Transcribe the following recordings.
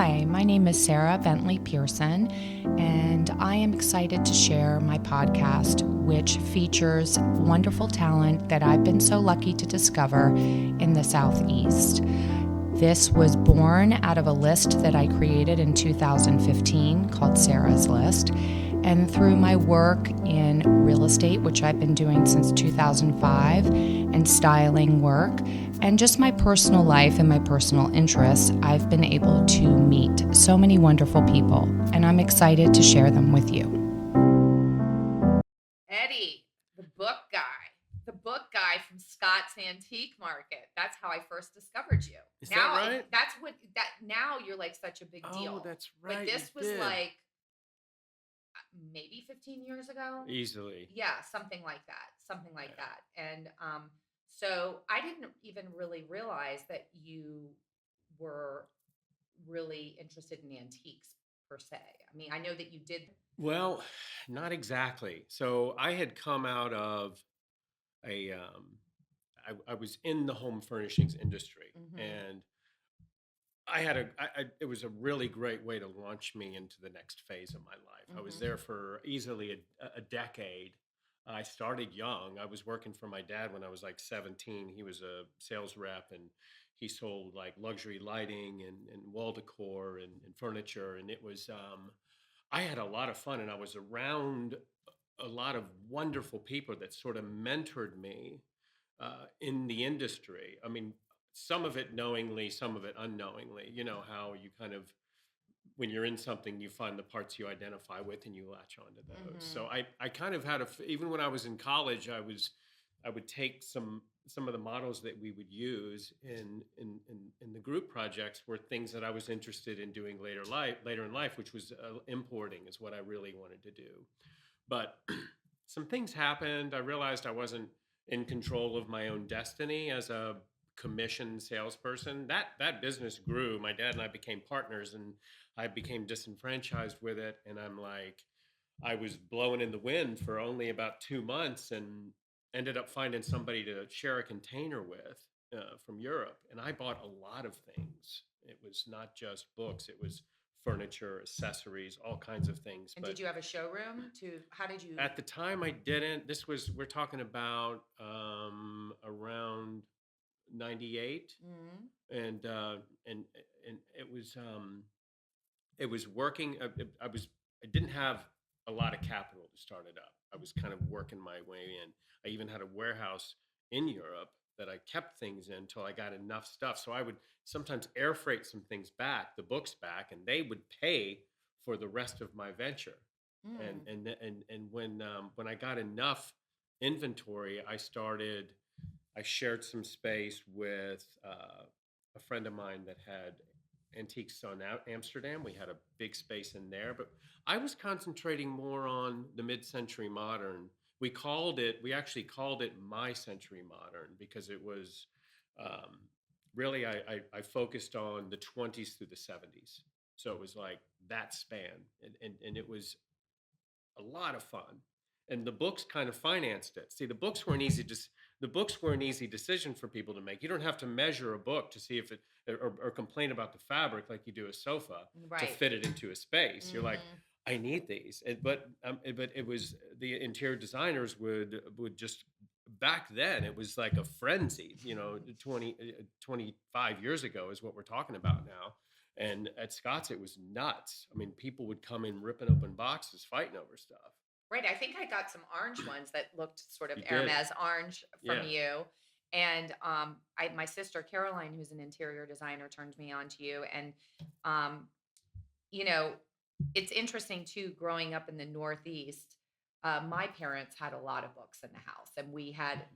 Hi, my name is Sarah Bentley Pearson, and I am excited to share my podcast, which features wonderful talent that I've been so lucky to discover in the Southeast. This was born out of a list that I created in 2015 called Sarah's List. And through my work in real estate, which I've been doing since 2005, and styling work, and just my personal life and my personal interests, I've been able to meet so many wonderful people, and I'm excited to share them with you. Eddie, the book guy from Scott's Antique Market. That's how I first discovered you. Is Now that right? that's what that now you're like such a big Oh, deal. that's But right. this You was did. like maybe 15 years ago. Easily. Yeah, something like that. Something like Yeah. that. And so I didn't even really realize that you were really interested in antiques per se. I mean, I know that you did. Well, not exactly. So I had come out of a, I was in the home furnishings industry, Mhm. and I had it was a really great way to launch me into the next phase of my life. I was Mhm. there for easily a decade. I started young. I was working for my dad when I was like 17. He was a sales rep, and he sold like luxury lighting and wall decor and furniture. And it was, I had a lot of fun, and I was around a lot of wonderful people that sort of mentored me in the industry. I mean, some of it knowingly, some of it unknowingly. You know how you kind of, when you're in something, you find the parts you identify with and you latch onto those. So Mhm. I kind of had even when I was in college, I would take some of the models that we would use in the group projects were things that I was interested in doing later in life, which was importing is what I really wanted to do. But some things happened. I realized I wasn't in control of my own destiny as a commissioned salesperson. That business grew. My dad and I became partners, and I became disenfranchised with it. And I'm like, I was blowing in the wind for only about 2 months, and ended up finding somebody to share a container with from Europe. And I bought a lot of things. It was not just books. It was furniture, accessories, all kinds of things. And did But you have a showroom to how did you at the time, I didn't. We're talking about around 98, Mhm. and and and it was working. I didn't have a lot of capital to start it up. I was kind of working my way in. I even had a warehouse in Europe that I kept things in until I got enough stuff. So I would sometimes air freight some things back, the books back, and they would pay for the rest of my venture. And Mm. when I got enough inventory, I shared some space with a friend of mine that had antiques on Amsterdam. We had a big space in there, but I was concentrating more on the mid-century modern. We actually called it my century modern because it was um, really, I focused on the 20s through the 70s. So it was like that span. And it was a lot of fun. And the books kind of financed it. See, the books were an easy decision for people to make. You don't have to measure a book to see if it or complain about the fabric like you do a sofa to Right. fit it into a space. You're like, Mhm. I need these. But it was the interior designers would just back then it was like a frenzy. 25 years ago is what we're talking about now. And at Scott's, it was nuts. I mean, people would come in ripping open boxes, fighting over stuff. Right, I think I got some orange ones that looked sort of You did, Hermes orange from yeah. you, and, I my sister Caroline, who's an interior designer, turned me on to you, and, um, you know, it's interesting too, growing up in the Northeast, my parents had a lot of books in the house, and we had,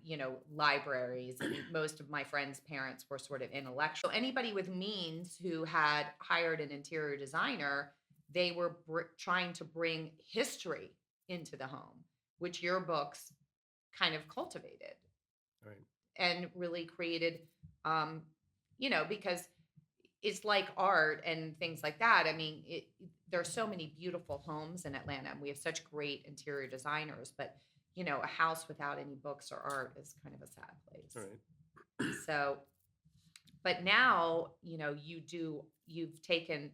libraries, and most of my friends' parents were sort of intellectual. So anybody with means who had hired an interior designer, they were trying to bring history into the home, which your books kind of cultivated Right. and really created, um, because it's like art and things like that. I mean, there are so many beautiful homes in Atlanta, and we have such great interior designers. But a house without any books or art is kind of a sad place. All right. So, but now you've taken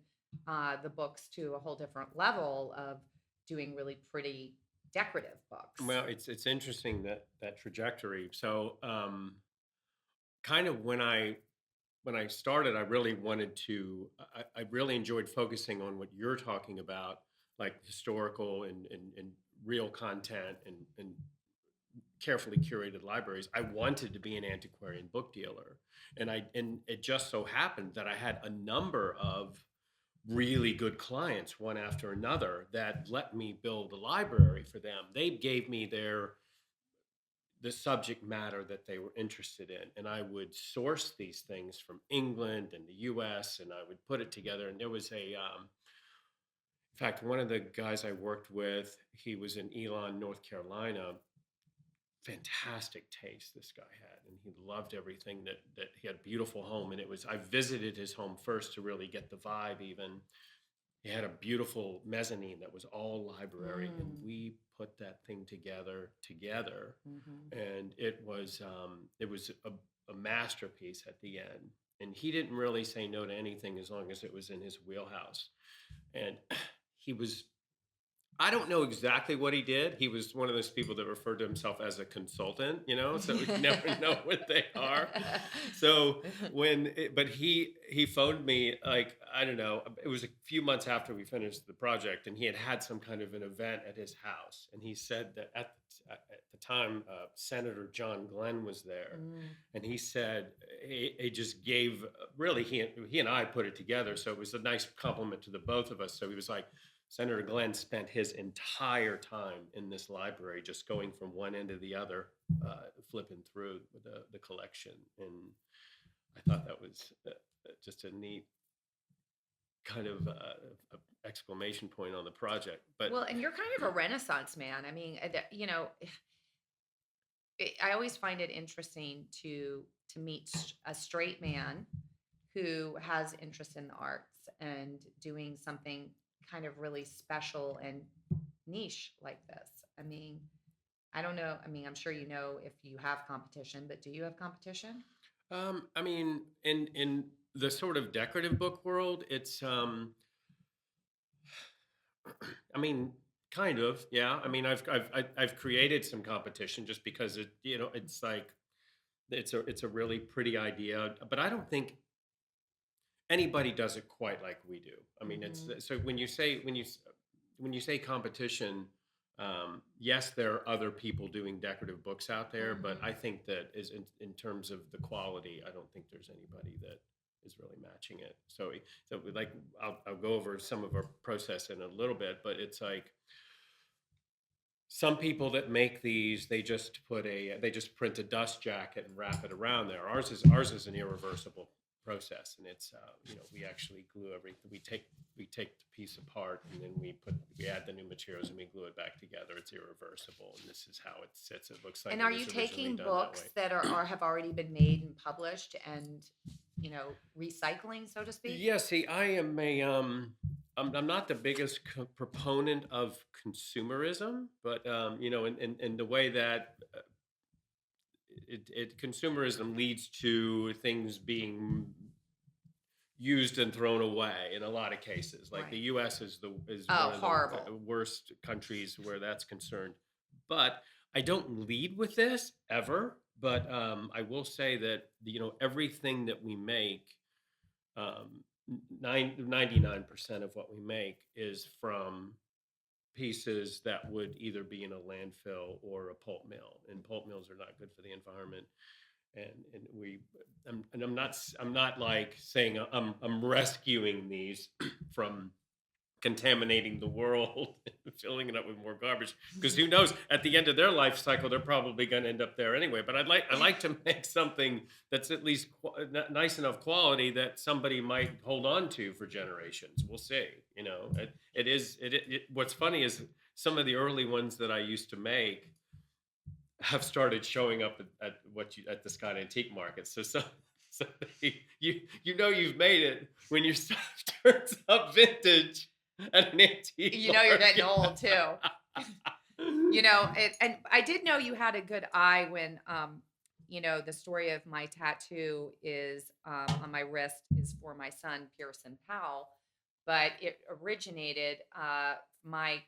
the books to a whole different level of doing really pretty decorative books. Well, it's interesting that trajectory. So, kind of when I started, I really wanted to. I really enjoyed focusing on what you're talking about, like historical and real content and carefully curated libraries. I wanted to be an antiquarian book dealer, and it just so happened that I had a number of really good clients, one after another, that let me build a library for them. They gave me the subject matter that they were interested in, and I would source these things from England and the US, and I would put it together. And there was in fact, one of the guys I worked with, he was in Elon, North Carolina. Fantastic taste this guy had, and he loved everything. That he had a beautiful home, and it was, I visited his home first to really get the vibe. Even he had a beautiful mezzanine that was all library, and we put that thing together, and it was a masterpiece at the end. And he didn't really say no to anything as long as it was in his wheelhouse. And he was, I don't know exactly what he did. He was one of those people that referred to himself as a consultant, so we never know what they are. So but he phoned me, like, I don't know, it was a few months after we finished the project, and he had some kind of an event at his house. And he said that at the time, Senator John Glenn was there. And he said, he just gave, really, he and I put it together. So it was a nice compliment to the both of us. So he was like, Senator Glenn spent his entire time in this library, just going from one end to the other, flipping through the collection. And I thought that was just a neat kind of exclamation point on the project. But Well, and you're kind of a Renaissance man. I mean, I always find it interesting to meet a straight man who has interest in the arts and doing something kind of really special and niche like this. I mean, I don't know. I mean, I'm sure you know if you have competition, but do you have competition? I mean, in the sort of decorative book world, it's I mean, kind of, yeah. I mean, I've created some competition just because it's like it's a really pretty idea, but I don't think anybody does it quite like we do. I mean, it's Hmm. so when you say competition, yes, there are other people doing decorative books out there, but Hmm. I think that is in terms of the quality, I don't think there's anybody that is really matching it. So like I'll go over some of our process in a little bit, but it's like some people that make these, they just print a dust jacket and wrap it around there. Ours is an irreversible process, and it's we actually glue everything. We take the piece apart, and then we add the new materials, and we glue it back together. It's irreversible, and this is how it sits. It looks like And it are was you originally taking done that books way. that are have already been made and published and, recycling, so to speak? Yeah, see, I'm not the biggest proponent of consumerism, but in the way that consumerism leads to things being used and thrown away in a lot of cases. Like the Right. U.S. is Oh, one of the horrible. worst countries where that's concerned. But I don't lead with this ever. But I will say that everything that we make, 99% of what we make is from pieces that would either be in a landfill or a pulp mill, and pulp mills are not good for the environment. And I'm not like saying I'm rescuing these from contaminating the world and filling it up with more garbage, because who knows, at the end of their life cycle they're probably going to end up there anyway. But I like to make something that's at least nice enough quality that somebody might hold on to for generations. We'll see. What's funny is some of the early ones that I used to make have started showing up at the Scott Antique Market. So you've made it when your stuff turns up vintage at an antique You know you're getting market. old too. And I did know you had a good eye when, the story of my tattoo is on my wrist is for my son, Pearson Powell. but it originated, my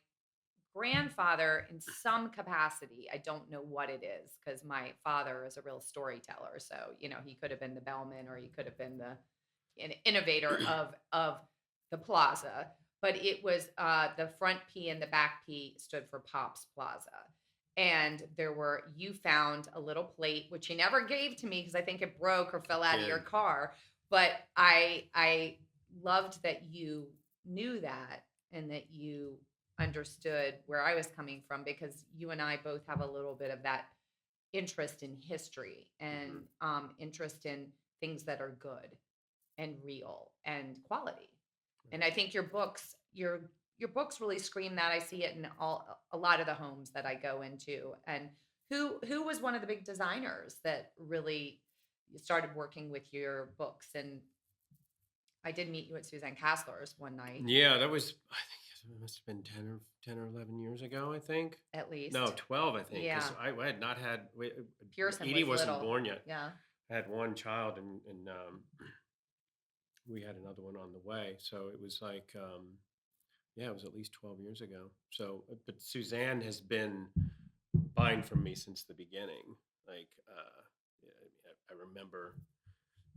grandfather in some capacity. I don't know what it is because my father is a real storyteller. So, he could have been the bellman or he could have been an innovator of the plaza. But it was the front P and the back P stood for Pops Plaza. And you found a little plate, which you never gave to me because I think it broke or fell out of your Did. car. But I loved that you knew that and that you understood where I was coming from because you and I both have a little bit of that interest in history and interest in things that are good and real and quality. And I think your books really scream that. I see it in a lot of the homes that I go into. And who was one of the big designers that really started working with your books? And I did meet you at Suzanne Kassler's one night, Yeah, that was, I think it must have been 10 or 11 years ago, I think. at No, least. 12, I think, Yeah. because I had not had, Pearson Edie was wasn't little. born yet. Yeah. I had one child, and we had another one on the way. So it was like, yeah, it was at least 12 years ago. So, but Suzanne has been buying from me since the beginning. Like, yeah, I remember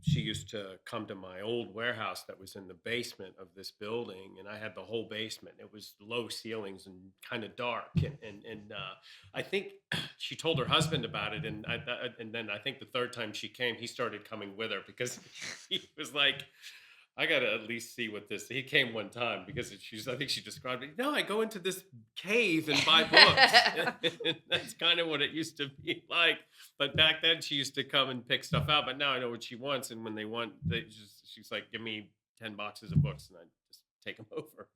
she used to come to my old warehouse that was in the basement of this building, and I had the whole basement. It was low ceilings and kind of dark, and I think she told her husband about it, and then I think the third time she came, he started coming with her because he was like, I gotta at least see what this. He came one time because I think she described it. No, I go into this cave and buy books. And that's kind of what it used to be like. But back then, she used to come and pick stuff out. But now I know what she wants, and when she's like, "Give me 10 boxes of books," and I just take them over.